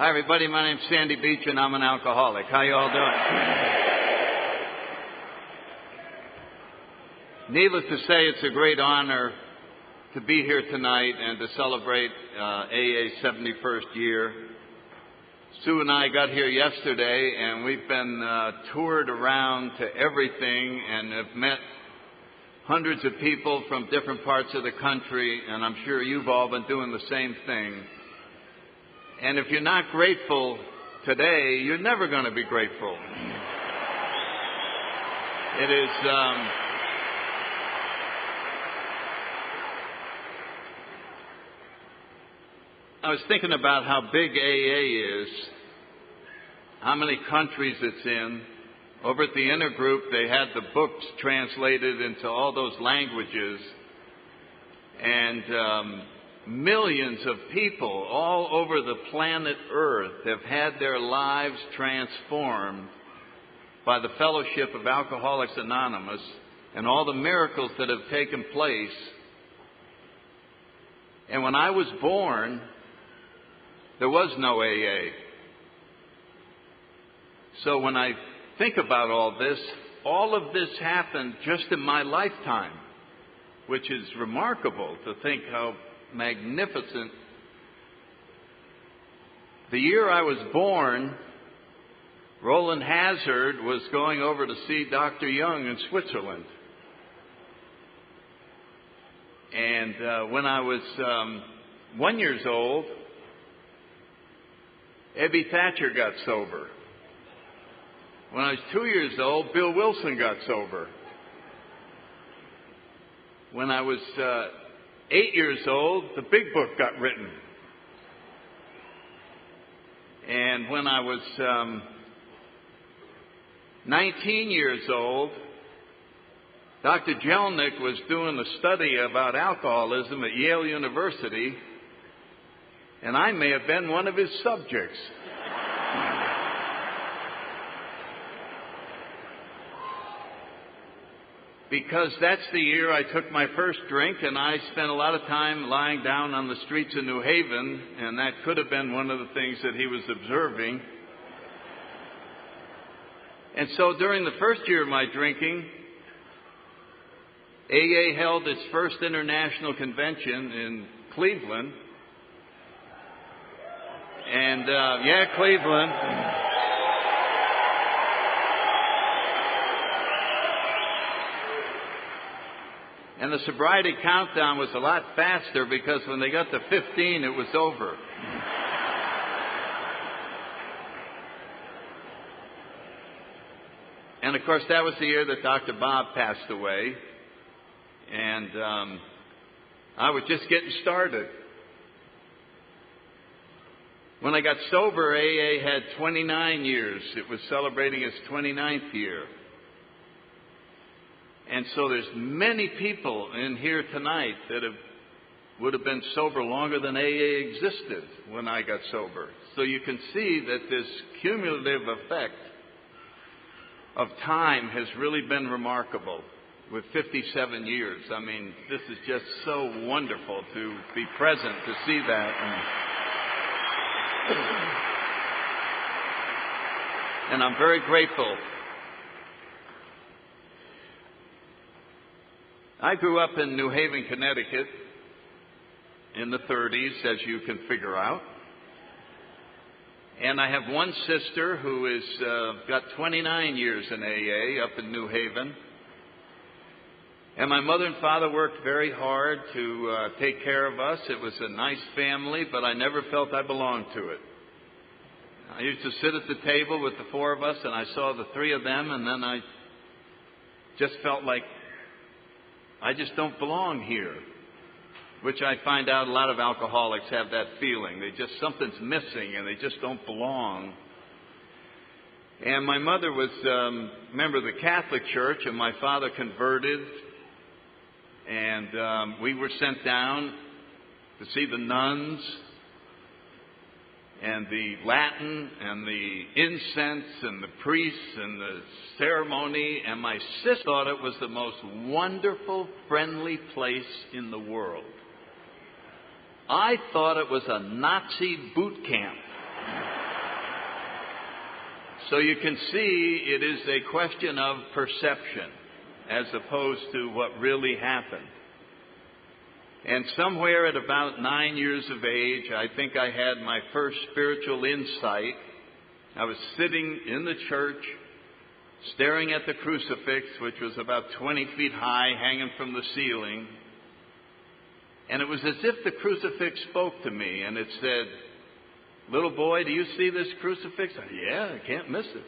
Hi, everybody. My name's Sandy Beach, and I'm an alcoholic. How you all doing? Needless to say, it's a great honor to be here tonight and to celebrate AA's 71st year. Sue and I got here yesterday, and we've been toured around to everything and have met hundreds of people from different parts of the country, and I'm sure you've all been doing the same thing. And if you're not grateful today, you're never going to be grateful. It is... I was thinking about how big AA is, how many countries it's in. Over at the intergroup, they had the books translated into all those languages. And millions of people all over the planet Earth have had their lives transformed by the fellowship of Alcoholics Anonymous and all the miracles that have taken place. And when I was born, there was no AA. So when I think about all of this happened just in my lifetime, which is remarkable to think how magnificent. The year I was born, Roland Hazard was going over to see Dr. Young in Switzerland. And when I was 1 year old, Ebby Thatcher got sober. When I was 2 years old, Bill Wilson got sober. When I was 8 years old, the Big Book got written. And when I was 19 years old, Dr. Jelnick was doing a study about alcoholism at Yale University, and I may have been one of his subjects. Because that's the year I took my first drink, and I spent a lot of time lying down on the streets of New Haven, and that could have been one of the things that he was observing. And so during the first year of my drinking, AA held its first international convention in Cleveland. And, Cleveland. And the sobriety countdown was a lot faster because when they got to 15, it was over. And, of course, that was the year that Dr. Bob passed away. And I was just getting started. When I got sober, AA had 29 years. It was celebrating its 29th year. And so there's many people in here tonight that would have been sober longer than AA existed when I got sober. So you can see that this cumulative effect of time has really been remarkable with 57 years. I mean, this is just so wonderful to be present to see that. And I'm very grateful. I grew up in New Haven, Connecticut in the 30s, as you can figure out. And I have one sister who is got 29 years in AA up in New Haven. And my mother and father worked very hard to take care of us. It was a nice family, but I never felt I belonged to it. I used to sit at the table with the four of us, and I saw the three of them, and then I just felt like I just don't belong here, which I find out a lot of alcoholics have that feeling. Something's missing, and they just don't belong. And my mother was a member of the Catholic Church, and my father converted. And we were sent down to see the nuns and the Latin and the incense and the priests and the ceremony. And my sister thought it was the most wonderful, friendly place in the world. I thought it was a Nazi boot camp. So you can see it is a question of perception as opposed to what really happened. And somewhere at about 9 years of age, I think I had my first spiritual insight. I was sitting in the church, staring at the crucifix, which was about 20 feet high, hanging from the ceiling. And it was as if the crucifix spoke to me, and it said, "Little boy, do you see this crucifix?" I said, "Yeah, I can't miss it."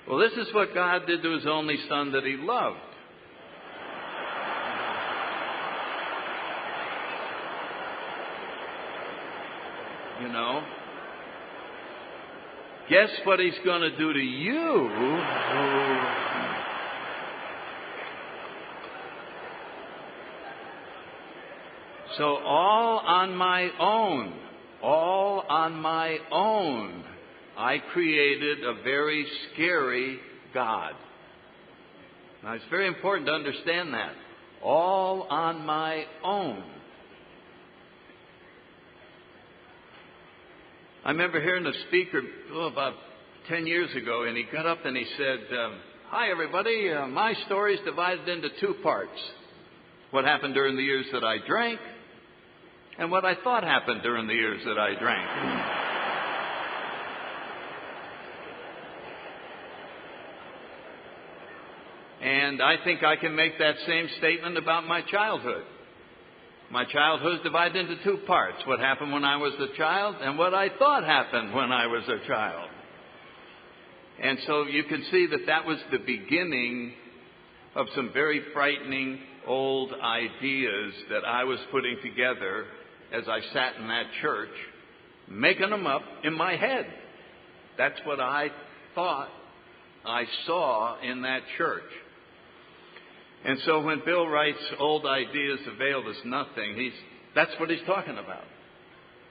Well, this is what God did to His only Son that He loved. You know? Guess what He's going to do to you? So all on my own, I created a very scary God. Now, it's very important to understand that. All on my own. I remember hearing a speaker about 10 years ago, and he got up and he said, "Hi, everybody. My story is divided into two parts. What happened during the years that I drank, and what I thought happened during the years that I drank." And I think I can make that same statement about my childhood. My childhood is divided into two parts. What happened when I was a child and what I thought happened when I was a child. And so you can see that that was the beginning of some very frightening old ideas that I was putting together as I sat in that church, making them up in my head. That's what I thought I saw in that church. And so when Bill writes, "Old ideas availed us nothing," that's what he's talking about.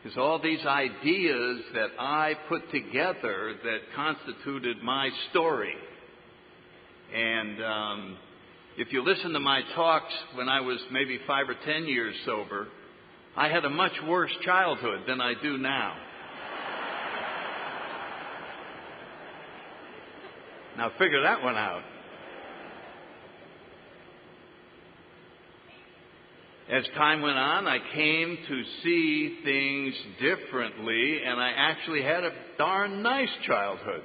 It's all these ideas that I put together that constituted my story. And if you listen to my talks when I was maybe 5 or 10 years sober, I had a much worse childhood than I do now. Now figure that one out. As time went on, I came to see things differently, and I actually had a darn nice childhood.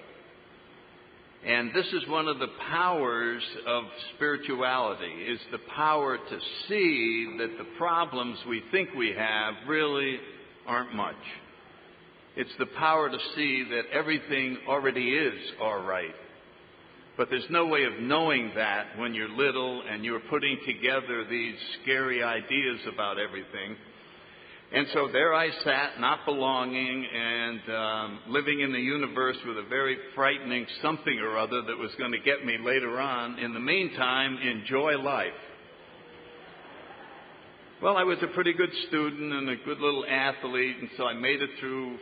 And this is one of the powers of spirituality, is the power to see that the problems we think we have really aren't much. It's the power to see that everything already is all right. But there's no way of knowing that when you're little and you're putting together these scary ideas about everything. And so there I sat, not belonging, and living in the universe with a very frightening something or other that was going to get me later on. In the meantime, enjoy life. Well, I was a pretty good student and a good little athlete, and so I made it through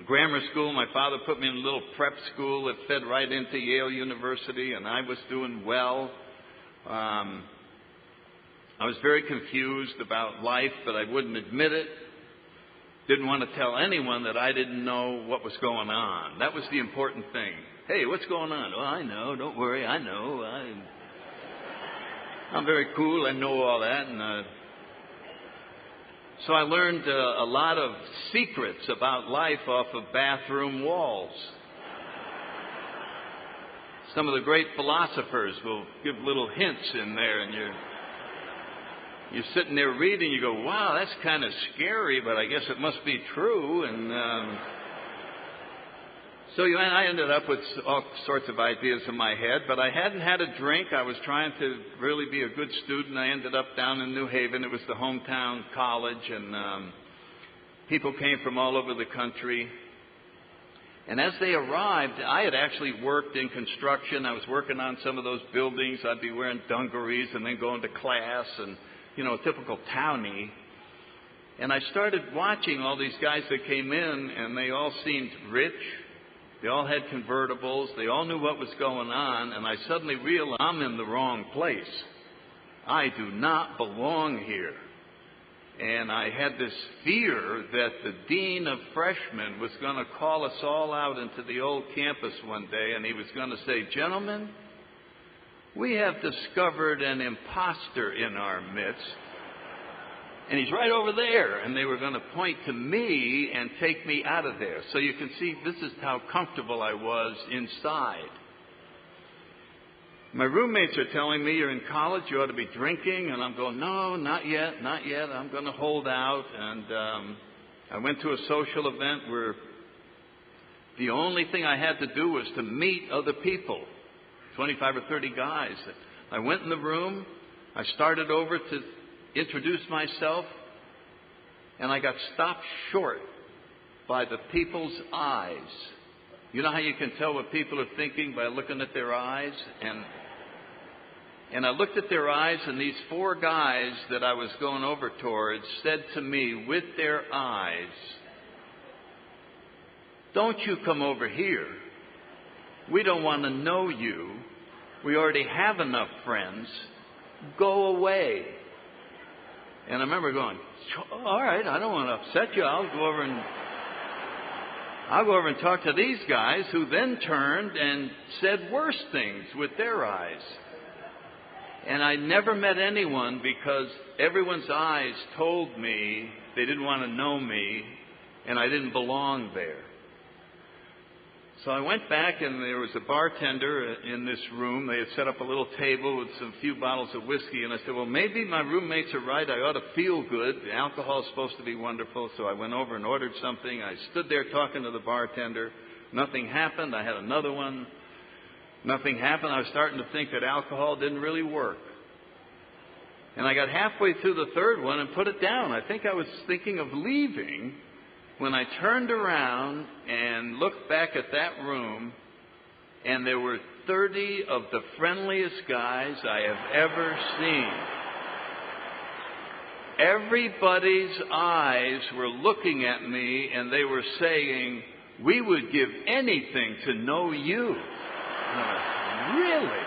grammar school. My father put me in a little prep school that fed right into Yale University, and I was doing well. I was very confused about life, but I wouldn't admit it. Didn't want to tell anyone that I didn't know what was going on. That was the important thing. "Hey, what's going on?" "Oh, I know. Don't worry. I know. I'm very cool. I know all that." And so I learned a lot of secrets about life off of bathroom walls. Some of the great philosophers will give little hints in there, and you're sitting there reading, you go, "Wow, that's kind of scary, but I guess it must be true." And so I ended up with all sorts of ideas in my head, but I hadn't had a drink. I was trying to really be a good student. I ended up down in New Haven. It was the hometown college, and people came from all over the country. And as they arrived, I had actually worked in construction. I was working on some of those buildings. I'd be wearing dungarees and then going to class and, a typical townie. And I started watching all these guys that came in, and they all seemed rich. They all had convertibles. They all knew what was going on. And I suddenly realized I'm in the wrong place. I do not belong here. And I had this fear that the dean of freshmen was going to call us all out into the old campus one day, and he was going to say, "Gentlemen, we have discovered an imposter in our midst, and he's right over there." And they were going to point to me and take me out of there. So you can see this is how comfortable I was inside. My roommates are telling me, "You're in college, you ought to be drinking." And I'm going, "No, not yet, not yet. I'm going to hold out." And I went to a social event where the only thing I had to do was to meet other people, 25 or 30 guys. I went in the room. I started over to introduce myself, and I got stopped short by the people's eyes. You know how you can tell what people are thinking by looking at their eyes? And I looked at their eyes, and these four guys that I was going over towards said to me with their eyes, "Don't you come over here. We don't want to know you. We already have enough friends. Go away." And I remember going, "All right, I don't want to upset you. I'll go over and talk to these guys," who then turned and said worse things with their eyes. And I never met anyone because everyone's eyes told me they didn't want to know me and I didn't belong there. So I went back, and there was a bartender in this room. They had set up a little table with some few bottles of whiskey, and I said, "Well, maybe my roommates are right. I ought to feel good. The alcohol is supposed to be wonderful." So I went over and ordered something. I stood there talking to the bartender. Nothing happened. I had another one. Nothing happened. I was starting to think that alcohol didn't really work. And I got halfway through the third one and put it down. I think I was thinking of leaving when I turned around and looked back at that room, and there were 30 of the friendliest guys I have ever seen. Everybody's eyes were looking at me, and they were saying, "We would give anything to know you." Really?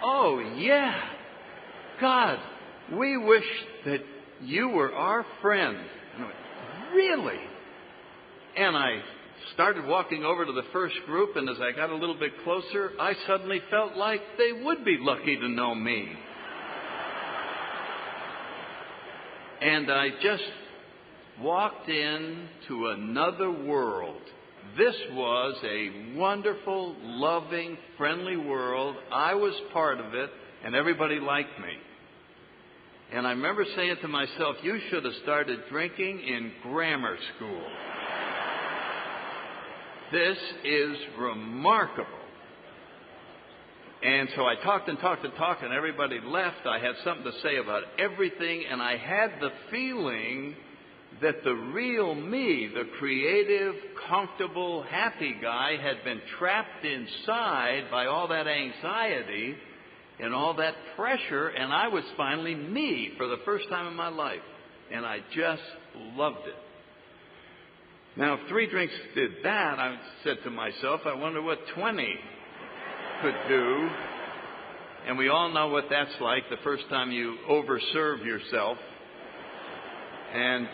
Oh, yeah. God, we wish that you were our friend. Really? And I started walking over to the first group, and as I got a little bit closer, I suddenly felt like they would be lucky to know me. And I just walked into another world. This was a wonderful, loving, friendly world. I was part of it, and everybody liked me. And I remember saying to myself, "You should have started drinking in grammar school. This is remarkable." And so I talked and talked and talked, and everybody left. I had something to say about everything, and I had the feeling that the real me, the creative, comfortable, happy guy, had been trapped inside by all that anxiety and all that pressure, and I was finally me for the first time in my life. And I just loved it. Now, if 3 drinks did that, I said to myself, I wonder what 20 could do. And we all know what that's like the first time you overserve yourself. And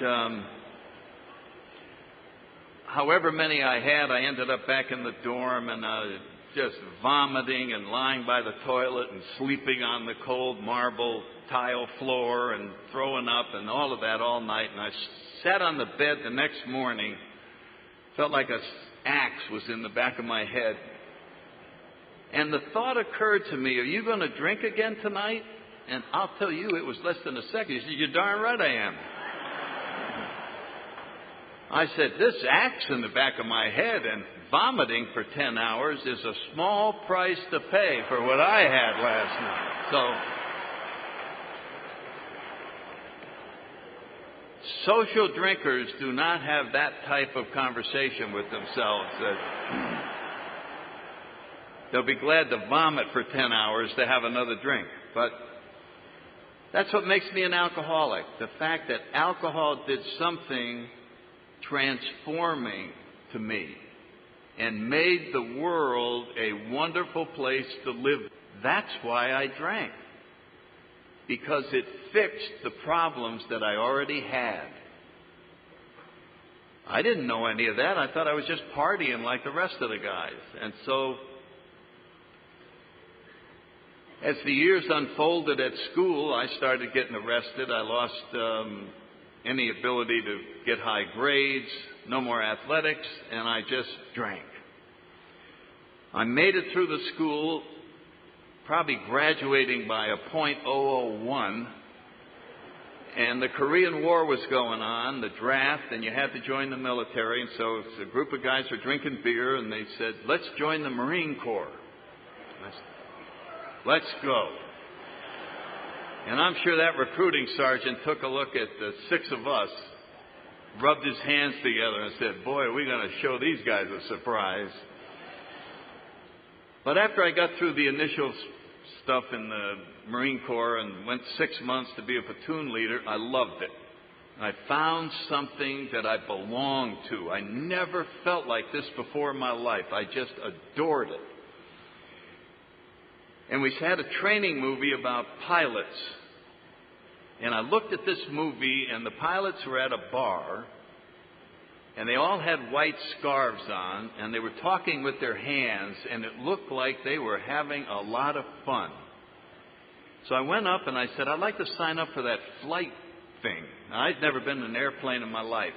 however many I had, I ended up back in the dorm, and just vomiting and lying by the toilet and sleeping on the cold marble tile floor and throwing up and all of that all night. And I sat on the bed the next morning, felt like an axe was in the back of my head. And the thought occurred to me, "Are you going to drink again tonight?" And I'll tell you, it was less than a second. He said, "You're darn right I am." I said, "This axe in the back of my head and vomiting for 10 hours is a small price to pay for what I had last night." So, social drinkers do not have that type of conversation with themselves. They'll be glad to vomit for 10 hours to have another drink. But that's what makes me an alcoholic. The fact that alcohol did something transforming to me and made the world a wonderful place to live. That's why I drank. because it fixed the problems that I already had. I didn't know any of that. I thought I was just partying like the rest of the guys. And so, as the years unfolded at school, I started getting arrested. I lost any ability to get high grades, no more athletics, and I just drank. I made it through the school, probably graduating by a .001, and the Korean War was going on, the draft, and you had to join the military. And so a group of guys were drinking beer, and they said, "Let's join the Marine Corps." I said, "Let's go." And I'm sure that recruiting sergeant took a look at the 6 of us, rubbed his hands together, and said, "Boy, are we going to show these guys a surprise." But after I got through the initial stuff in the Marine Corps and went 6 months to be a platoon leader, I loved it. I found something that I belonged to. I never felt like this before in my life. I just adored it. And we had a training movie about pilots. And I looked at this movie, and the pilots were at a bar, and they all had white scarves on, and they were talking with their hands, and it looked like they were having a lot of fun. So I went up and I said, "I'd like to sign up for that flight thing." Now, I'd never been in an airplane in my life.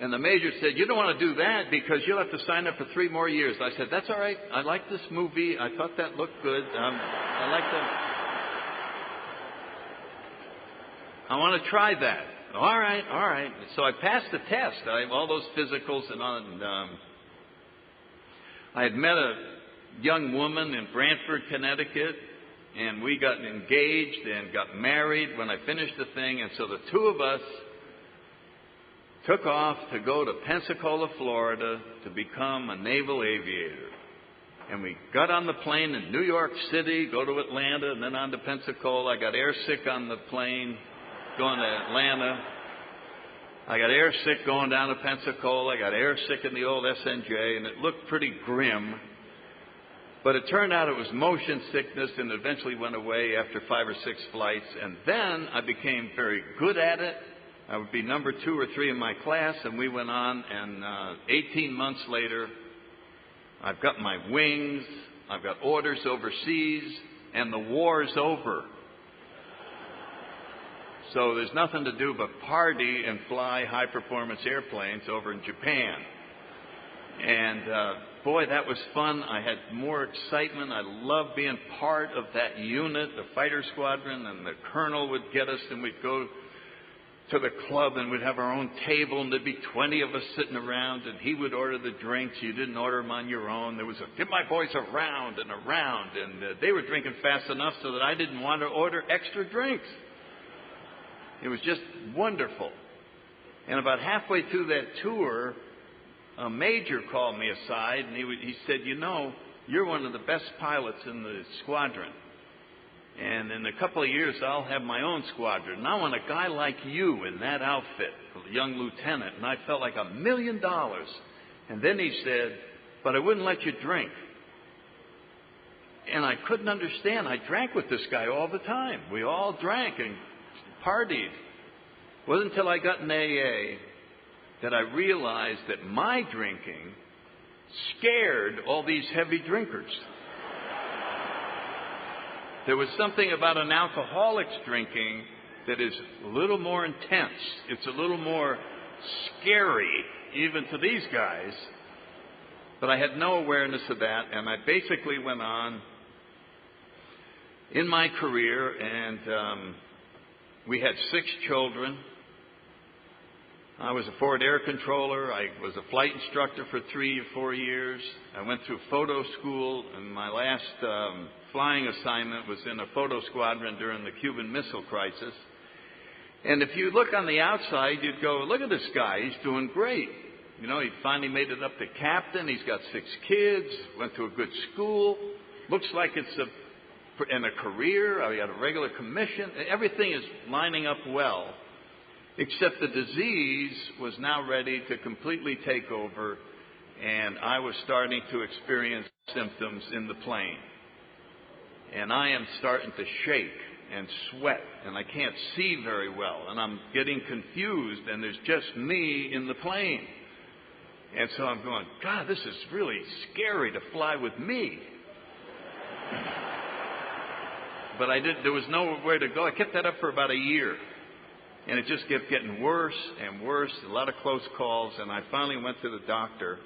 And the major said, "You don't want to do that because you'll have to sign up for 3 more years." I said, "That's all right. I like this movie. I thought that looked good. I want to try that." All right. So I passed the test. All those physicals and on. I had met a young woman in Brantford, Connecticut, and we got engaged and got married when I finished the thing. And so the 2 of us took off to go to Pensacola, Florida, to become a naval aviator. And we got on the plane in New York City, go to Atlanta, and then on to Pensacola. I got airsick on the plane going to Atlanta. I got airsick going down to Pensacola. I got airsick in the old SNJ, and it looked pretty grim. But it turned out it was motion sickness, and eventually went away after 5 or 6 flights. And then I became very good at it. I would be number 2 or 3 in my class, and we went on. And 18 months later, I've got my wings, I've got orders overseas, and the war's over. So there's nothing to do but party and fly high-performance airplanes over in Japan. And boy, that was fun. I had more excitement. I loved being part of that unit, the fighter squadron, and the colonel would get us, and we'd go to the club, and we'd have our own table, and there'd be 20 of us sitting around, and he would order the drinks. You didn't order them on your own. There was give my boys a round and a round, and they were drinking fast enough so that I didn't want to order extra drinks. It was just wonderful. And about halfway through that tour, a major called me aside, and he said, "You know, you're one of the best pilots in the squadron. And in a couple of years, I'll have my own squadron. And I want a guy like you in that outfit," a young lieutenant. And I felt like $1 million. And then he said, "But I wouldn't let you drink." And I couldn't understand. I drank with this guy all the time. We all drank and partied. It wasn't until I got in AA that I realized that my drinking scared all these heavy drinkers. There was something about an alcoholic's drinking that is a little more intense. It's a little more scary, even to these guys. But I had no awareness of that, and I basically went on in my career, and we had 6 children. I was a Ford air controller. I was a flight instructor for 3 or 4 years. I went through photo school, and my last flying assignment was in a photo squadron during the Cuban Missile Crisis. And if you look on the outside, you'd go, "Look at this guy. He's doing great. You know, he finally made it up to captain. He's got 6 kids, went to a good school. Looks like it's in a career. He got a regular commission. Everything is lining up well." Except the disease was now ready to completely take over, and I was starting to experience symptoms in the plane. and I am starting to shake and sweat, and I can't see very well, and I'm getting confused, and there's just me in the plane. And so I'm going, God, this is really scary to fly with me. But there was nowhere to go. I kept that up for about a year. And it just kept getting worse and worse, a lot of close calls, and I finally went to the doctor.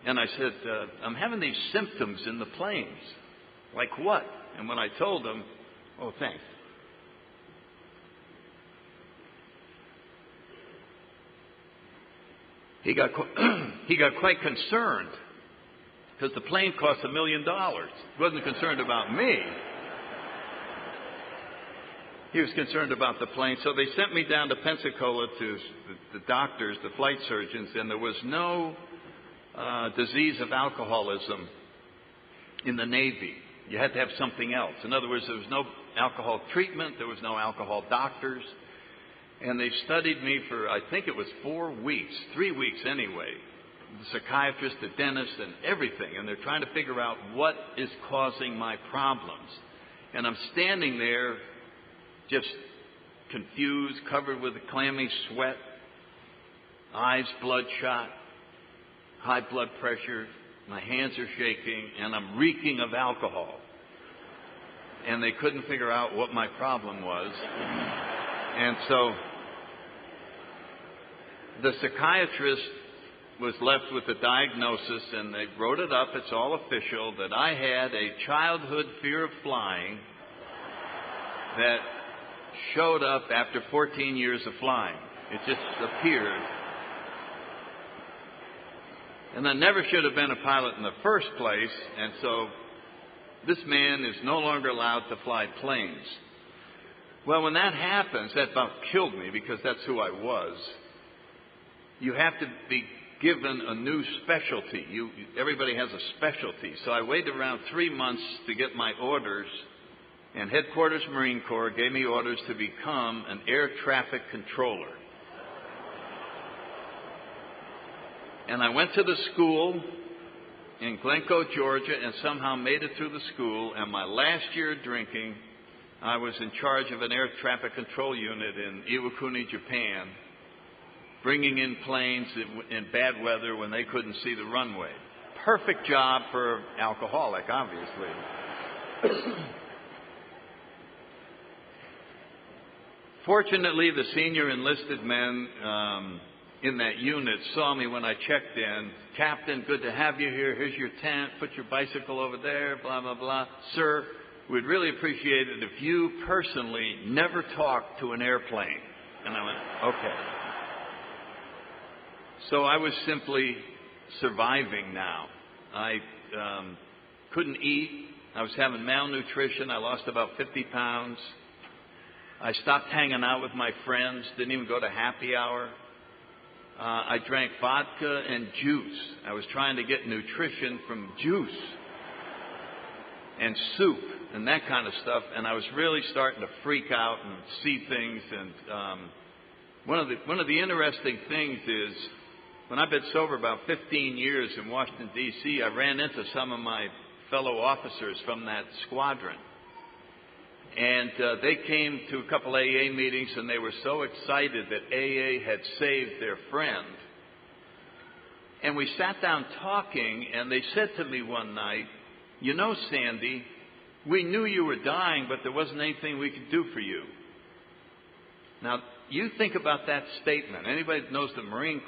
And I said, I'm having these symptoms in the planes. Like what? And when I told him, oh, thanks. He got quite concerned because the plane cost $1 million. He wasn't concerned about me. He was concerned about the plane. So they sent me down to Pensacola to the doctors, the flight surgeons, and there was no disease of alcoholism in the Navy. You had to have something else. In other words, there was no alcohol treatment. There was no alcohol doctors. And they studied me for, I think it was 4 weeks, 3 weeks anyway. The psychiatrist, the dentist, and everything. And they're trying to figure out what is causing my problems. And I'm standing there just confused, covered with a clammy sweat, eyes bloodshot, high blood pressure, my hands are shaking, and I'm reeking of alcohol. And they couldn't figure out what my problem was. And so the psychiatrist was left with a diagnosis, and they wrote it up, it's all official, that I had a childhood fear of flying that showed up after 14 years of flying. It just appeared. And I never should have been a pilot in the first place, and so this man is no longer allowed to fly planes. Well, when that happens, that about killed me because that's who I was. You have to be given a new specialty. Everybody has a specialty. So I waited around 3 months to get my orders, and Headquarters Marine Corps gave me orders to become an air traffic controller. And I went to the school in Glencoe, Georgia, and somehow made it through the school. And my last year drinking, I was in charge of an air traffic control unit in Iwakuni, Japan, bringing in planes in bad weather when they couldn't see the runway. Perfect job for an alcoholic, obviously. Fortunately, the senior enlisted men in that unit saw me when I checked in. Captain, good to have you here. Here's your tent. Put your bicycle over there, blah, blah, blah. Sir, we'd really appreciate it if you personally never talked to an airplane. And I went, okay. So I was simply surviving now. I couldn't eat. I was having malnutrition. I lost about 50 pounds. I stopped hanging out with my friends, didn't even go to happy hour. I drank vodka and juice. I was trying to get nutrition from juice and soup and that kind of stuff. And I was really starting to freak out and see things. And one of the interesting things is, when I've been sober about 15 years in Washington, D.C., I ran into some of my fellow officers from that squadron. And they came to a couple AA meetings, and they were so excited that AA had saved their friend. And we sat down talking, and they said to me one night, you know, Sandy, we knew you were dying, but there wasn't anything we could do for you. Now, you think about that statement. Anybody that knows the Marine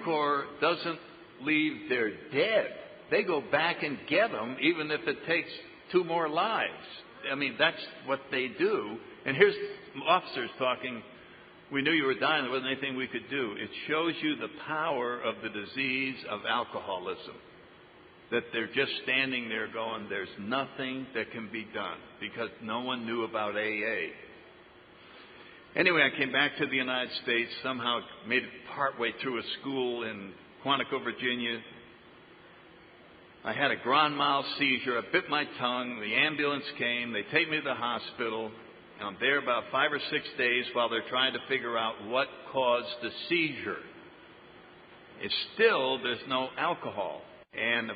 Corps doesn't leave their dead. They go back and get them, even if it takes 2 more lives. I mean, that's what they do. And here's officers talking, we knew you were dying, there wasn't anything we could do. It shows you the power of the disease of alcoholism. That they're just standing there going, there's nothing that can be done, because no one knew about AA. Anyway, I came back to the United States, somehow made it partway through a school in Quantico, Virginia. I had a grand mal seizure. I bit my tongue. The ambulance came. They take me to the hospital. And I'm there about 5 or 6 days while they're trying to figure out what caused the seizure. It's still, there's no alcohol. And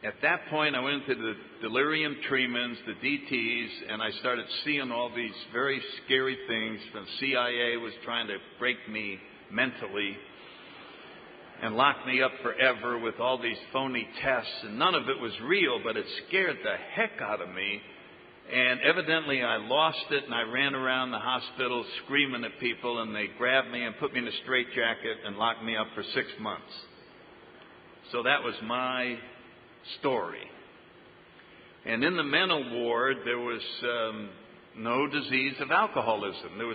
At that point, I went into the delirium tremens, the DTs, and I started seeing all these very scary things. The CIA was trying to break me mentally and lock me up forever with all these phony tests, and none of it was real, but it scared the heck out of me. And evidently I lost it, and I ran around the hospital screaming at people, and they grabbed me and put me in a straitjacket and locked me up for 6 months. So that was my story. And in the mental ward, there was no disease of alcoholism. There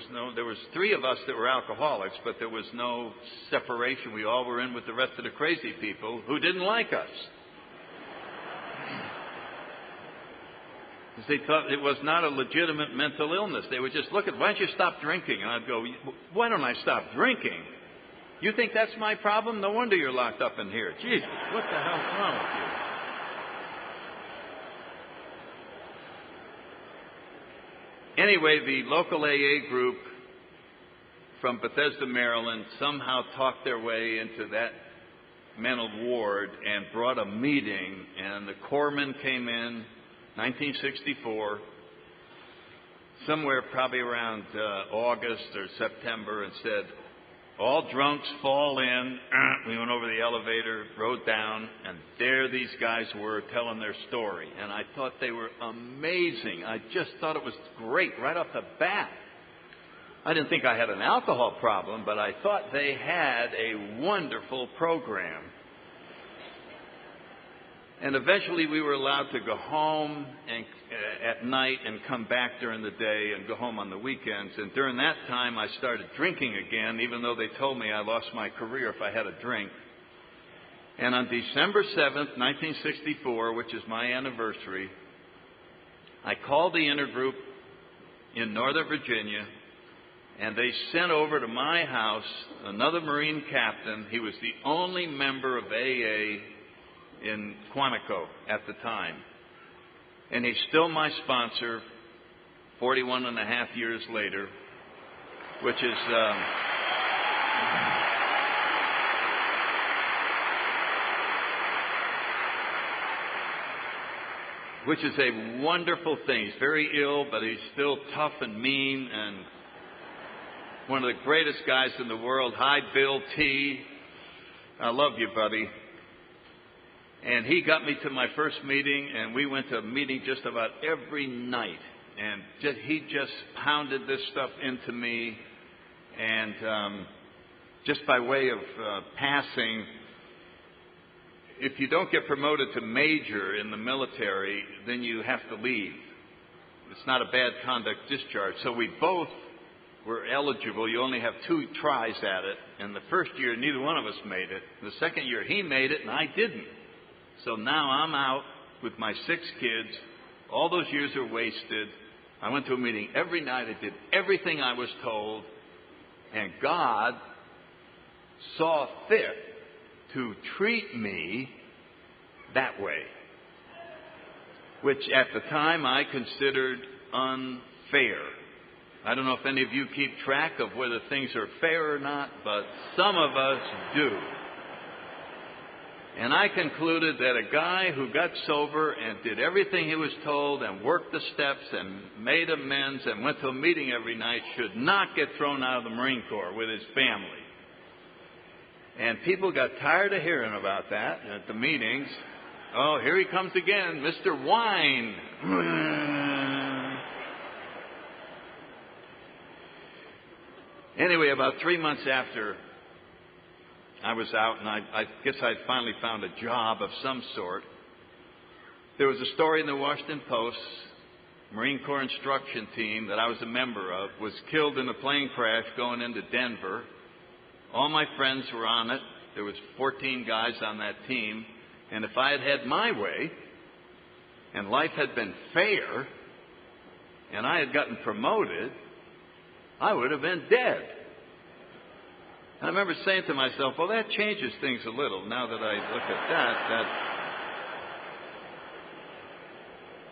was 3 of us that were alcoholics, but there was no separation. We all were in with the rest of the crazy people who didn't like us. Because they thought it was not a legitimate mental illness. They would just look at, why don't you stop drinking? And I'd go, why don't I stop drinking? You think that's my problem? No wonder you're locked up in here. Jesus, what the hell's wrong with you? Anyway, the local AA group from Bethesda, Maryland, somehow talked their way into that mental ward and brought a meeting, and the corpsman came in 1964, somewhere probably around August or September, and said, all drunks fall in. We went over the elevator, rode down, and there these guys were telling their story. And I thought they were amazing. I just thought it was great right off the bat. I didn't think I had an alcohol problem, but I thought they had a wonderful program. And eventually we were allowed to go home and, at night and come back during the day and go home on the weekends. And during that time I started drinking again, even though they told me I lost my career if I had a drink. And on December 7th, 1964, which is my anniversary, I called the intergroup in Northern Virginia, and they sent over to my house another Marine captain. He was the only member of AA in Quantico at the time. And he's still my sponsor 41 and a half years later, which is a wonderful thing. He's very ill, but he's still tough and mean, and one of the greatest guys in the world. Hi, Bill T. I love you, buddy. And he got me to my first meeting, and we went to a meeting just about every night. And he just pounded this stuff into me. And just by way of passing, if you don't get promoted to major in the military, then you have to leave. It's not a bad conduct discharge. So we both were eligible. You only have 2 tries at it. And the first year, neither one of us made it. The second year, he made it, and I didn't. So now I'm out with my 6 kids. All those years are wasted. I went to a meeting every night. I did everything I was told. And God saw fit to treat me that way, which at the time I considered unfair. I don't know if any of you keep track of whether things are fair or not, but some of us do. And I concluded that a guy who got sober and did everything he was told and worked the steps and made amends and went to a meeting every night should not get thrown out of the Marine Corps with his family. And people got tired of hearing about that at the meetings. Oh, here he comes again, Mr. Wine. Anyway, about 3 months after I was out, and I guess I'd finally found a job of some sort, there was a story in the Washington Post. Marine Corps instruction team that I was a member of was killed in a plane crash going into Denver. All my friends were on it. There was 14 guys on that team. And if I had had my way, and life had been fair, and I had gotten promoted, I would have been dead. And I remember saying to myself, well, that changes things a little now that I look at that.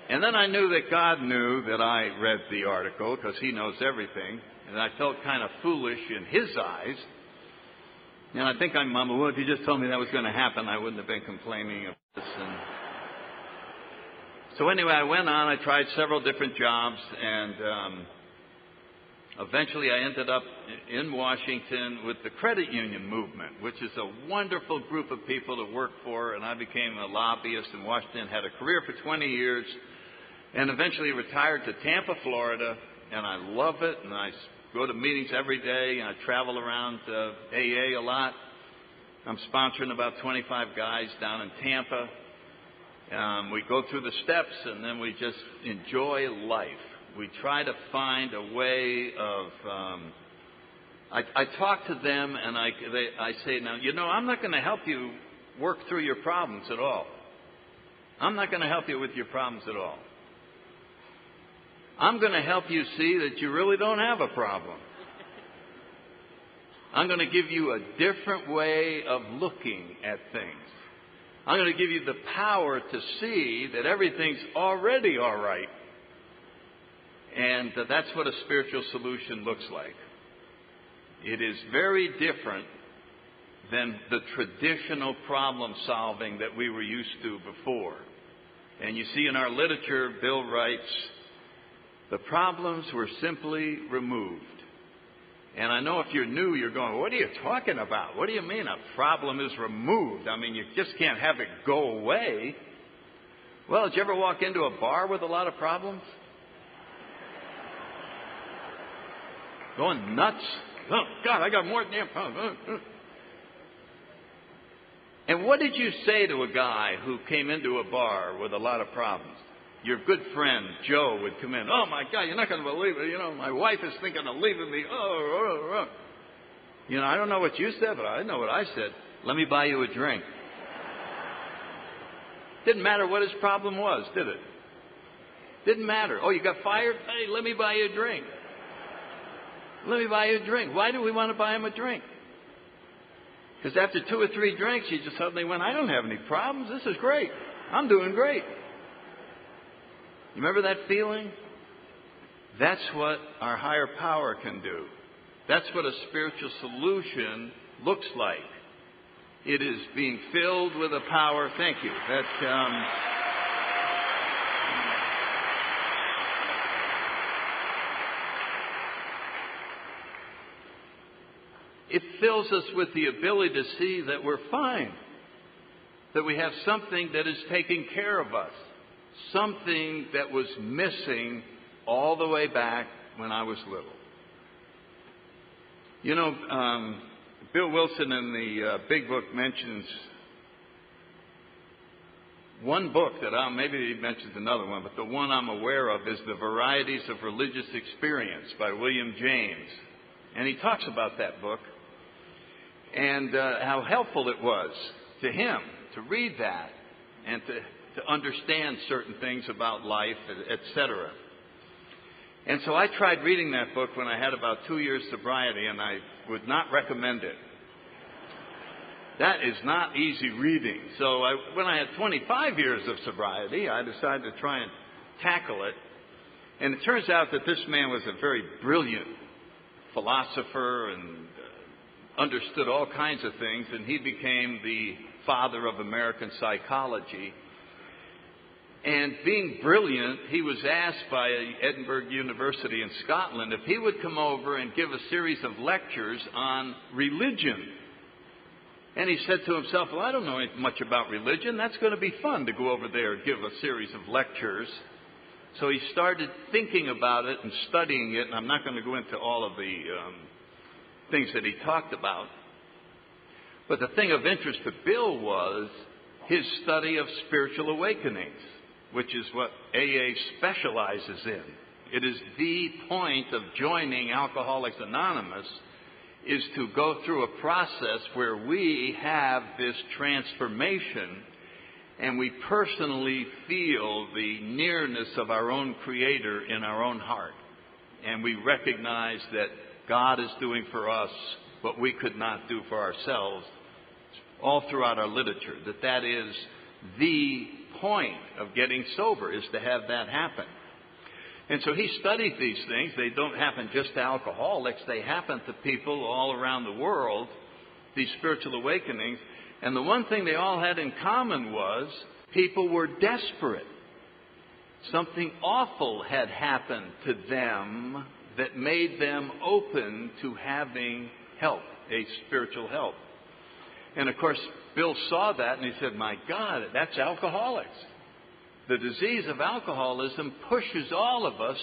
And then I knew that God knew that I read the article, because He knows everything. And I felt kind of foolish in His eyes. And I think I mumbled, well, if you just told me that was going to happen, I wouldn't have been complaining of this. So anyway, I went on. I tried several different jobs, and eventually I ended up in Washington with the credit union movement, which is a wonderful group of people to work for, and I became a lobbyist in Washington, had a career for 20 years, and eventually retired to Tampa, Florida, and I love it, and I go to meetings every day, and I travel around AA a lot. I'm sponsoring about 25 guys down in Tampa. We go through the steps, and then we just enjoy life. We try to find a way of... I talk to them, and I say, now, I'm not going to help you work through your problems at all. I'm not going to help you with your problems at all. I'm going to help you see that you really don't have a problem. I'm going to give you a different way of looking at things. I'm going to give you the power to see that everything's already all right. And that's what a spiritual solution looks like. It is very different than the traditional problem solving that we were used to before. And you see in our literature, Bill writes, the problems were simply removed. And I know if you're new, you're going, what are you talking about? What do you mean a problem is removed? I mean, you just can't have it go away. Well, did you ever walk into a bar with a lot of problems? Going nuts? Oh, God, I got more damn problems. And what did you say to a guy who came into a bar with a lot of problems? Your good friend, Joe, would come in. Oh, my God, you're not going to believe it. My wife is thinking of leaving me. I don't know what you said, but I know what I said. Let me buy you a drink. Didn't matter what his problem was, did it? Didn't matter. Oh, you got fired? Hey, let me buy you a drink. Let me buy you a drink. Why do we want to buy him a drink? Because after 2 or 3 drinks, you just suddenly went, I don't have any problems. This is great. I'm doing great. You remember that feeling? That's what our higher power can do. That's what a spiritual solution looks like. It is being filled with a power. Thank you. It fills us with the ability to see that we're fine, that we have something that is taking care of us, something that was missing all the way back when I was little. Bill Wilson in the Big Book mentions one book that maybe he mentions another one, but the one I'm aware of is The Varieties of Religious Experience by William James. And he talks about that book and how helpful it was to him to read that and to understand certain things about life, etc. And so I tried reading that book when I had about 2 years sobriety, and I would not recommend it. That is not easy reading. So when I had 25 years of sobriety, I decided to try and tackle it. And it turns out that this man was a very brilliant philosopher and understood all kinds of things, and he became the father of American psychology. And being brilliant, he was asked by Edinburgh University in Scotland if he would come over and give a series of lectures on religion. And he said to himself, well, I don't know much about religion. That's going to be fun to go over there and give a series of lectures. So he started thinking about it and studying it, and I'm not going to go into all of the things that he talked about. But the thing of interest to Bill was his study of spiritual awakenings, which is what AA specializes in. It is the point of joining Alcoholics Anonymous, is to go through a process where we have this transformation and we personally feel the nearness of our own Creator in our own heart. And we recognize that God is doing for us what we could not do for ourselves. All throughout our literature, that is the point of getting sober, is to have that happen. And so he studied these things. They don't happen just to alcoholics. They happen to people all around the world, these spiritual awakenings. And the one thing they all had in common was people were desperate. Something awful had happened to them that made them open to having help, a spiritual help. And of course, Bill saw that and he said, my God, that's alcoholics. The disease of alcoholism pushes all of us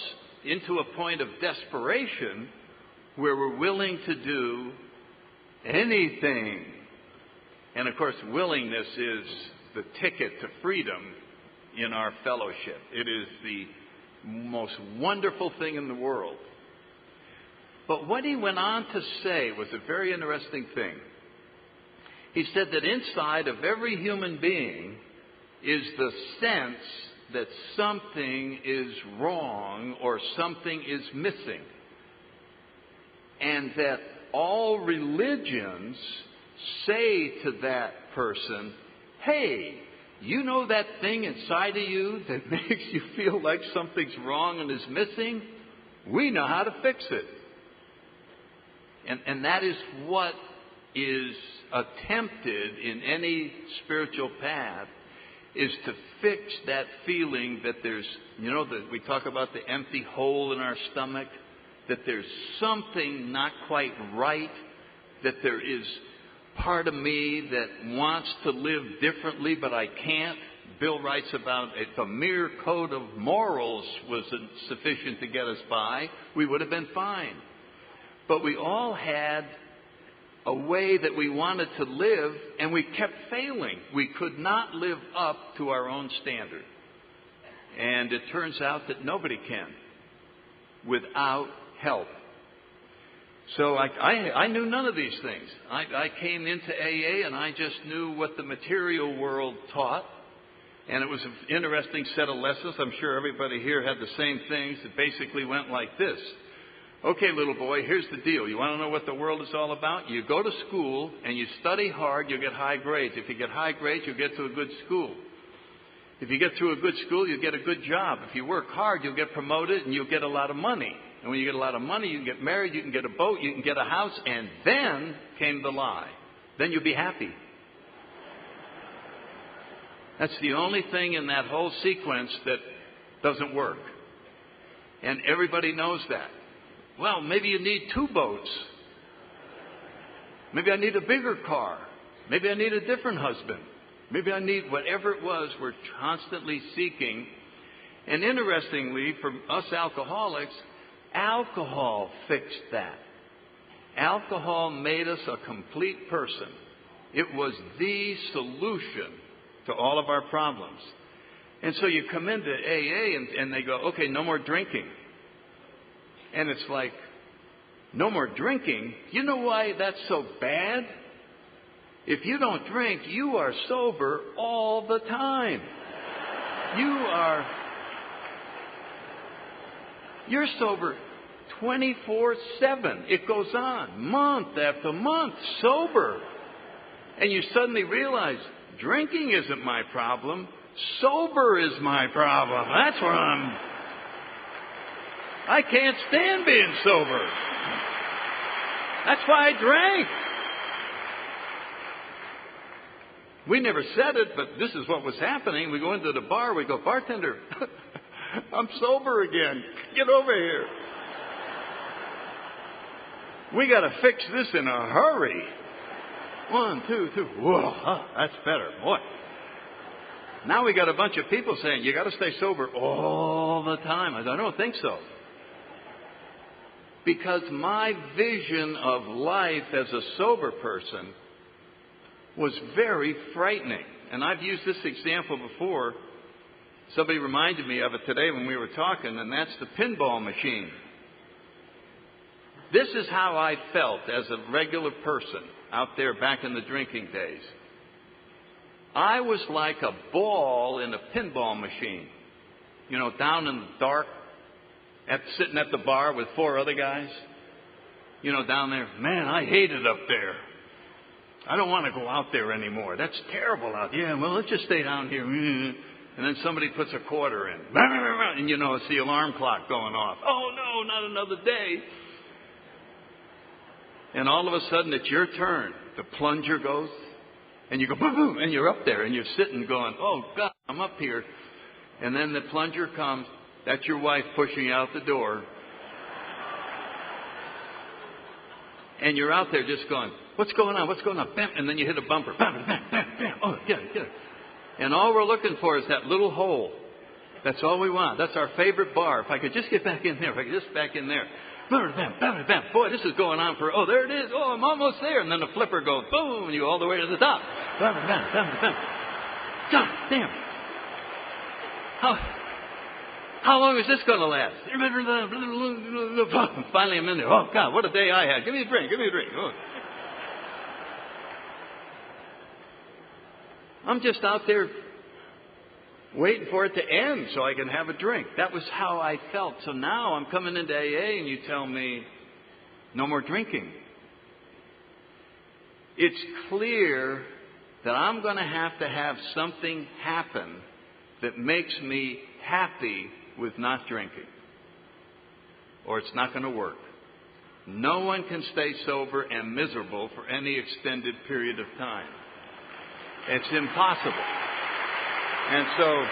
into a point of desperation where we're willing to do anything. And of course, willingness is the ticket to freedom in our fellowship. It is the most wonderful thing in the world. But what he went on to say was a very interesting thing. He said that inside of every human being is the sense that something is wrong or something is missing. And that all religions say to that person, hey, you know that thing inside of you that makes you feel like something's wrong and is missing? We know how to fix it. And that is what is attempted in any spiritual path, is to fix that feeling that there's, that we talk about the empty hole in our stomach, that there's something not quite right, that there is part of me that wants to live differently, but I can't. Bill writes about if a mere code of morals wasn't sufficient to get us by, we would have been fine. But we all had a way that we wanted to live, and we kept failing. We could not live up to our own standard. And it turns out that nobody can without help. So I knew none of these things. I came into AA and I just knew what the material world taught. And it was an interesting set of lessons. I'm sure everybody here had the same things. It basically went like this. Okay, little boy, here's the deal. You want to know what the world is all about? You go to school and you study hard, you'll get high grades. If you get high grades, you'll get to a good school. If you get through a good school, you'll get a good job. If you work hard, you'll get promoted and you'll get a lot of money. And when you get a lot of money, you can get married, you can get a boat, you can get a house, and then came the lie. Then you'll be happy. That's the only thing in that whole sequence that doesn't work. And everybody knows that. Well, maybe you need 2 boats. Maybe I need a bigger car. Maybe I need a different husband. Maybe I need whatever it was we're constantly seeking. And interestingly, for us alcoholics, alcohol fixed that. Alcohol made us a complete person. It was the solution to all of our problems. And so you come into AA and they go, okay, no more drinking. And it's like, no more drinking? You know why that's so bad? If you don't drink, you are sober all the time. You're sober 24/7. It goes on, month after month, sober. And you suddenly realize, drinking isn't my problem, sober is my problem. That's where I can't stand being sober. That's why I drank. We never said it, but this is what was happening. We go into the bar, we go, bartender, I'm sober again. Get over here. We got to fix this in a hurry. 1, 2, 2. Whoa, that's better. Boy. Now we got a bunch of people saying, you got to stay sober all the time. I don't think so. Because my vision of life as a sober person was very frightening. And I've used this example before. Somebody reminded me of it today when we were talking, and that's the pinball machine. This is how I felt as a regular person out there back in the drinking days. I was like a ball in a pinball machine. Down in the dark, sitting at the bar with 4 other guys. Down there. Man, I hate it up there. I don't want to go out there anymore. That's terrible out there. Yeah, well, let's just stay down here. And then somebody puts a quarter in. And it's the alarm clock going off. Oh, no, not another day. And all of a sudden, it's your turn. The plunger goes. And you go, boom, boom. And you're up there. And you're sitting going, oh, God, I'm up here. And then the plunger comes. That's your wife pushing you out the door. And you're out there just going, what's going on? What's going on? Bam. And then you hit a bumper. Bam, bam, bam, bam. Oh, get it, get it. And all we're looking for is that little hole. That's all we want. That's our favorite bar. If I could just get back in there. If I could just back in there. Bam, bam, bam, bam. Boy, this is going on for, oh, there it is. Oh, I'm almost there. And then the flipper goes, boom, and you all the way to the top. Bam, bam, bam, bam. God damn. How long is this going to last? Finally, I'm in there. Oh, God, what a day I had. Give me a drink. Give me a drink. Oh. I'm just out there waiting for it to end so I can have a drink. That was how I felt. So now I'm coming into AA and you tell me, no more drinking. It's clear that I'm going to have something happen that makes me happy with not drinking, or it's not going to work. No one can stay sober and miserable for any extended period of time. It's impossible. And so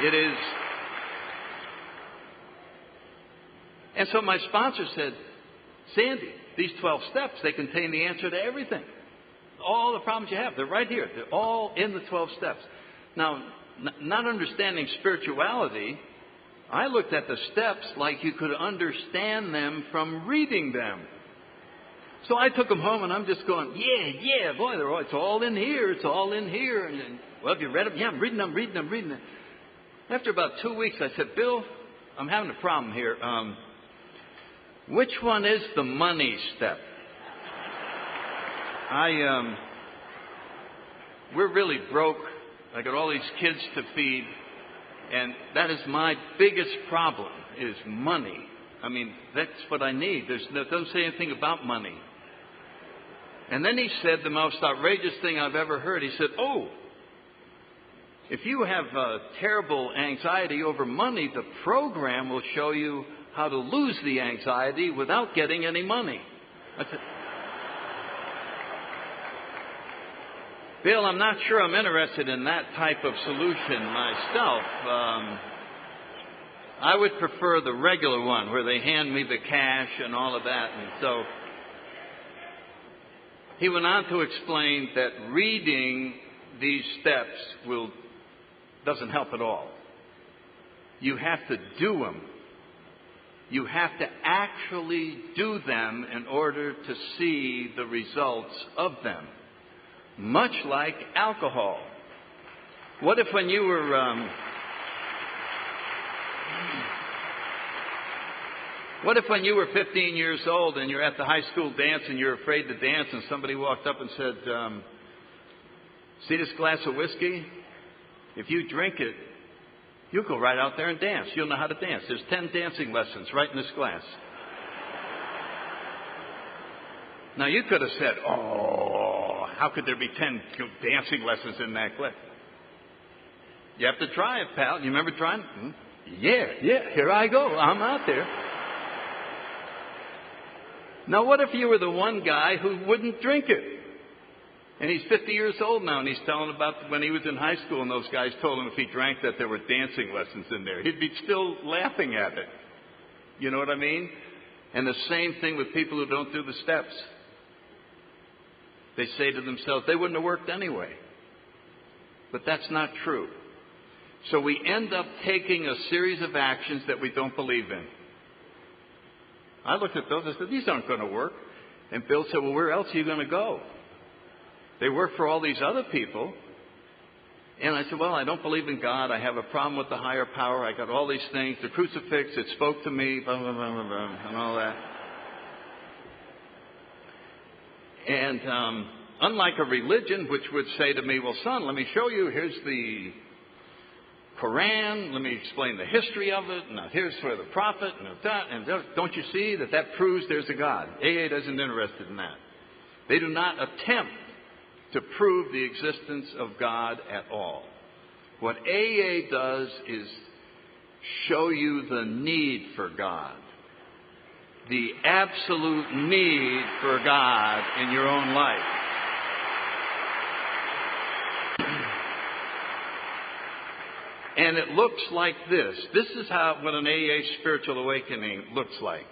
it is. And so my sponsor said, Sandy, these 12 steps, they contain the answer to everything. All the problems you have, they're right here. They're all in the 12 steps. Now, not understanding spirituality, I looked at the steps like you could understand them from reading them. So I took them home and I'm just going, yeah, boy, it's all in here. It's all in here. And well, have you read them? Yeah, I'm reading them. After about 2 weeks, I said, Bill, I'm having a problem here. Which one is the money step? We're really broke. I got all these kids to feed, and that is my biggest problem, is money. I mean, that's what I need. It doesn't say anything about money. And then he said the most outrageous thing I've ever heard. He said, oh, if you have terrible anxiety over money, the program will show you how to lose the anxiety without getting any money. I said, Bill, I'm not sure I'm interested in that type of solution myself. I would prefer the regular one where they hand me the cash and all of that. And so he went on to explain that reading these steps doesn't help at all. You have to do them. You have to actually do them in order to see the results of them. Much like alcohol. What if when you were What if when you were 15 years old and you're at the high school dance and you're afraid to dance and somebody walked up and said, see this glass of whiskey? If you drink it, you'll go right out there and dance. You'll know how to dance. There's 10 dancing lessons right in this glass. Now you could have said, oh, how could there be 10 dancing lessons in that glass? You have to try it, pal. You remember trying it? Yeah, here I go. I'm out there. Now, what if you were the one guy who wouldn't drink it? And he's 50 years old now, and he's telling about when he was in high school, and those guys told him if he drank that there were dancing lessons in there. He'd be still laughing at it. You know what I mean? And the same thing with people who don't do the steps. They say to themselves, they wouldn't have worked anyway. But that's not true. So we end up taking a series of actions that we don't believe in. I looked at those and said, these aren't going to work. And Bill said, well, where else are you going to go? They work for all these other people. And I said, well, I don't believe in God. I have a problem with the higher power. I got all these things. The crucifix, it spoke to me, blah, blah, blah, blah, blah, and all that. And unlike a religion which would say to me, well, son, let me show you. Here's the Quran. Let me explain the history of it. Now, here's where the prophet and that. And don't you see that proves there's a God? AA isn't interested in that. They do not attempt to prove the existence of God at all. What AA does is show you the need for God. The absolute need for God in your own life. And it looks like this. This is what an AA spiritual awakening looks like.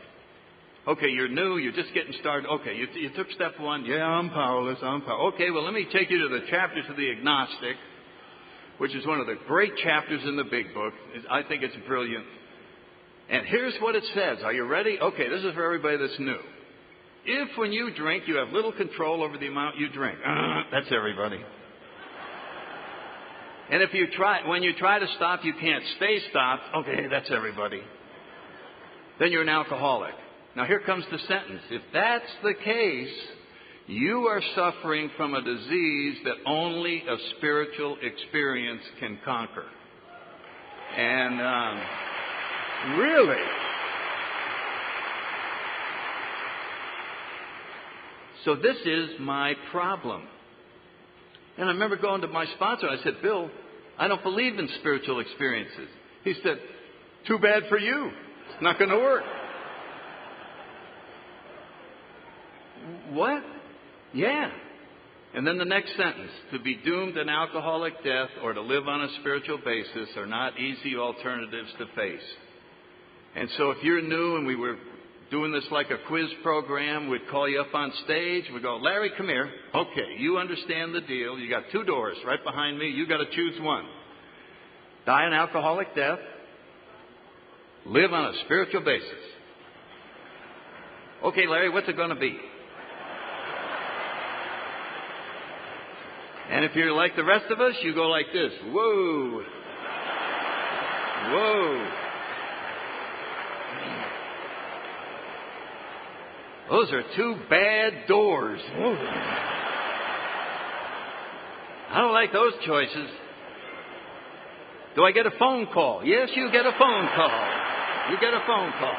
Okay, you're new, you're just getting started. Okay, you took step one. Yeah, I'm powerless, Okay, well, let me take you to the chapters of the agnostic, which is one of the great chapters in the big book. I think it's brilliant. And here's what it says. Are you ready? Okay, this is for everybody that's new. If when you drink, you have little control over the amount you drink. That's everybody. And if when you try to stop, you can't stay stopped. Okay, that's everybody. Then you're an alcoholic. Now here comes the sentence. If that's the case, you are suffering from a disease that only a spiritual experience can conquer. And really. So this is my problem. And I remember going to my sponsor. I said, Bill, I don't believe in spiritual experiences. He said, too bad for you. It's not going to work. What? Yeah. And then the next sentence, to be doomed an alcoholic death or to live on a spiritual basis are not easy alternatives to face. And so if you're new and we were doing this like a quiz program, we'd call you up on stage. We'd go, Larry, come here. Okay, you understand the deal. You got 2 doors right behind me. You got to choose one. Die an alcoholic death. Live on a spiritual basis. Okay, Larry, what's it going to be? And if you're like the rest of us, you go like this. Whoa. Whoa. Those are 2 bad doors. Whoa. I don't like those choices. Do I get a phone call? Yes, you get a phone call. You get a phone call.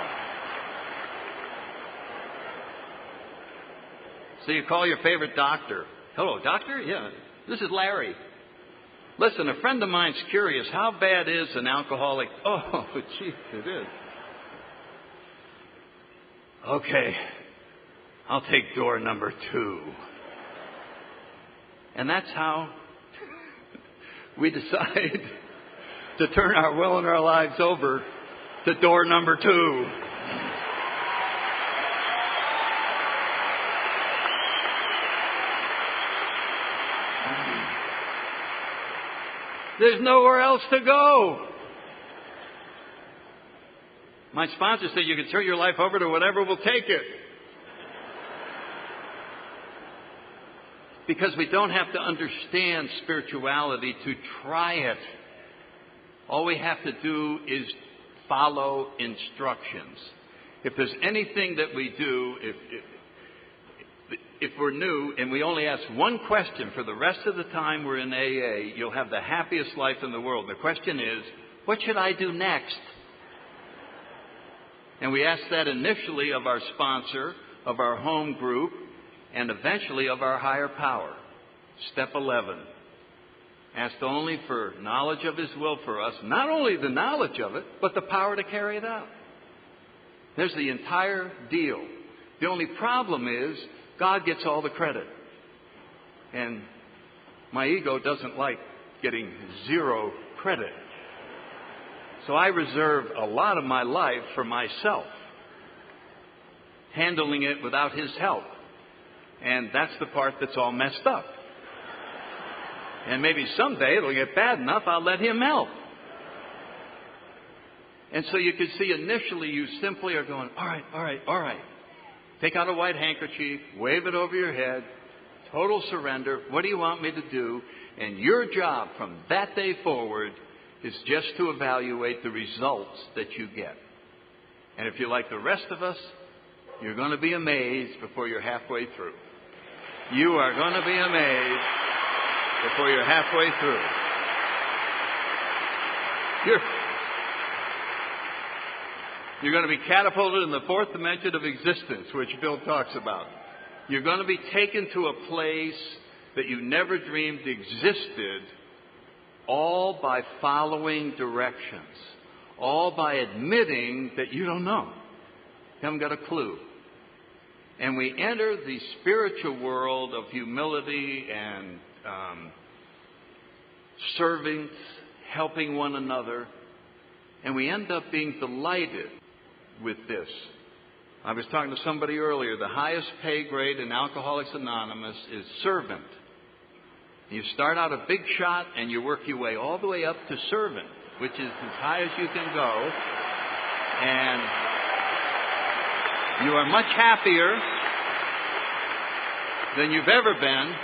So you call your favorite doctor. Hello, doctor? Yeah. This is Larry. Listen, a friend of mine's curious. How bad is an alcoholic? Oh, gee, it is. Okay. I'll take door number 2. And that's how we decide to turn our will and our lives over to door number 2. There's nowhere else to go. My sponsor said you can turn your life over to whatever will take it. Because we don't have to understand spirituality to try it. All we have to do is follow instructions. If there's anything that we do, if we're new and we only ask one question for the rest of the time we're in AA, you'll have the happiest life in the world. The question is, what should I do next? And we ask that initially of our sponsor, of our home group, and eventually of our higher power. Step 11. Asked only for knowledge of His will for us. Not only the knowledge of it, but the power to carry it out. There's the entire deal. The only problem is God gets all the credit. And my ego doesn't like getting 0 credit. So I reserve a lot of my life for myself, handling it without His help. And that's the part that's all messed up. And maybe someday it'll get bad enough, I'll let Him help. And so you can see initially you simply are going, all right. Take out a white handkerchief, wave it over your head, total surrender. What do you want me to do? And your job from that day forward is just to evaluate the results that you get. And if you're like the rest of us, you're going to be amazed before you're halfway through. You are going to be amazed before you're halfway through. You're going to be catapulted in the 4th dimension of existence, which Bill talks about. You're going to be taken to a place that you never dreamed existed, all by following directions, all by admitting that you don't know. You haven't got a clue. And we enter the spiritual world of humility and servant helping one another, and we end up being delighted with this. I was talking to somebody earlier. The highest pay grade in Alcoholics Anonymous is servant. You start out a big shot and you work your way all the way up to servant, which is as high as you can go. And you are much happier than you've ever been.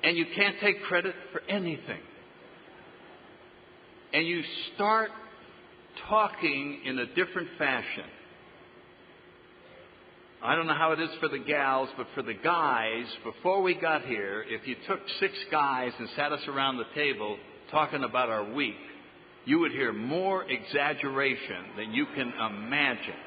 And you can't take credit for anything. And you start talking in a different fashion. I don't know how it is for the gals, but for the guys, before we got here, if you took 6 guys and sat us around the table talking about our week, you would hear more exaggeration than you can imagine.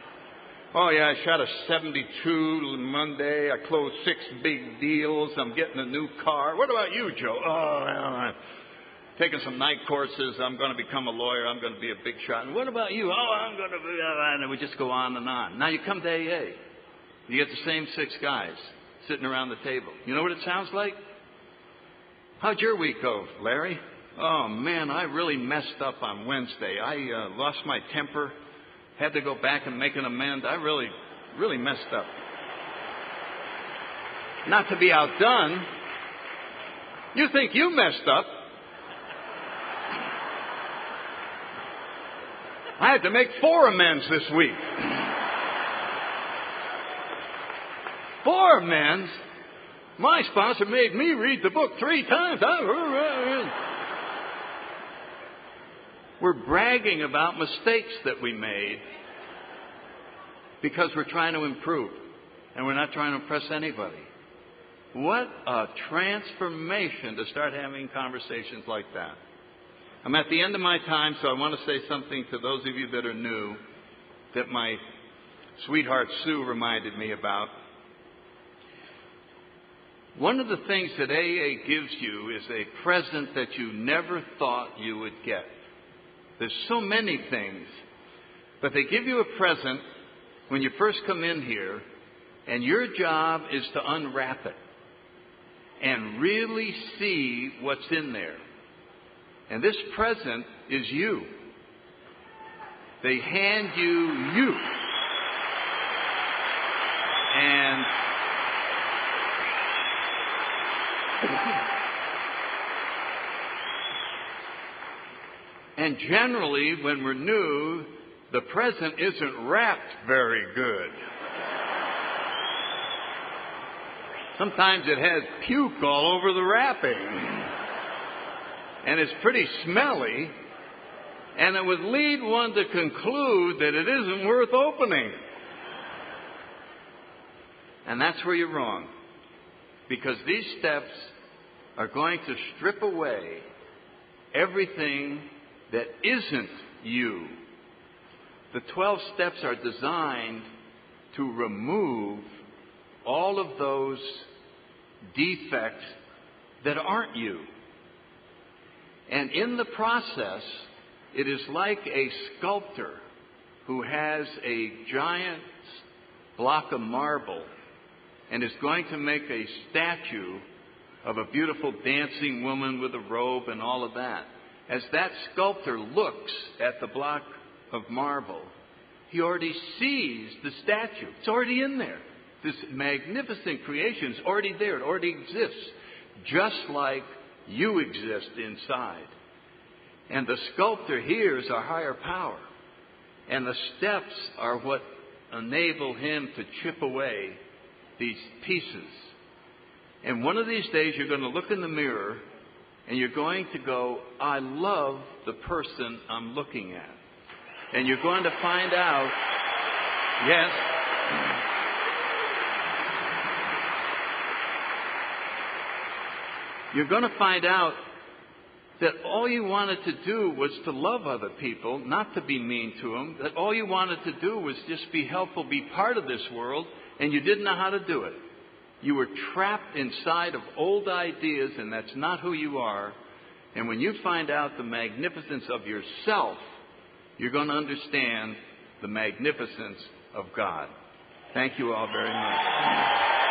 Oh, yeah, I shot a 72 Monday. I closed 6 big deals. I'm getting a new car. What about you, Joe? Oh, I'm taking some night courses. I'm going to become a lawyer. I'm going to be a big shot. And what about you? Oh, I'm going to be... And we just go on and on. Now you come to AA. You get the same 6 guys sitting around the table. You know what it sounds like? How'd your week go, Larry? Oh, man, I really messed up on Wednesday. I lost my temper. Had to go back and make an amend. I really messed up. Not to be outdone, you think you messed up. I had to make 4 amends this week. 4 amends? My sponsor made me read the book 3 times. We're bragging about mistakes that we made because we're trying to improve, and we're not trying to impress anybody. What a transformation to start having conversations like that. I'm at the end of my time, so I want to say something to those of you that are new that my sweetheart Sue reminded me about. One of the things that AA gives you is a present that you never thought you would get. There's so many things, but they give you a present when you first come in here, and your job is to unwrap it and really see what's in there. And this present is you. They hand you. And generally, when we're new, the present isn't wrapped very good. Sometimes it has puke all over the wrapping. And it's pretty smelly. And it would lead one to conclude that it isn't worth opening. And that's where you're wrong. Because these steps are going to strip away everything that isn't you. The 12 steps are designed to remove all of those defects that aren't you. And in the process, it is like a sculptor who has a giant block of marble and is going to make a statue of a beautiful dancing woman with a robe and all of that. As that sculptor looks at the block of marble, he already sees the statue. It's already in there. This magnificent creation is already there. It already exists, just like you exist inside. And the sculptor here is our higher power. And the steps are what enable him to chip away these pieces. And one of these days you're going to look in the mirror and you're going to go, I love the person I'm looking at. And you're going to find out, yes, you're going to find out that all you wanted to do was to love other people, not to be mean to them. That all you wanted to do was just be helpful, be part of this world, and you didn't know how to do it. You were trapped inside of old ideas, and that's not who you are. And when you find out the magnificence of yourself, you're going to understand the magnificence of God. Thank you all very much.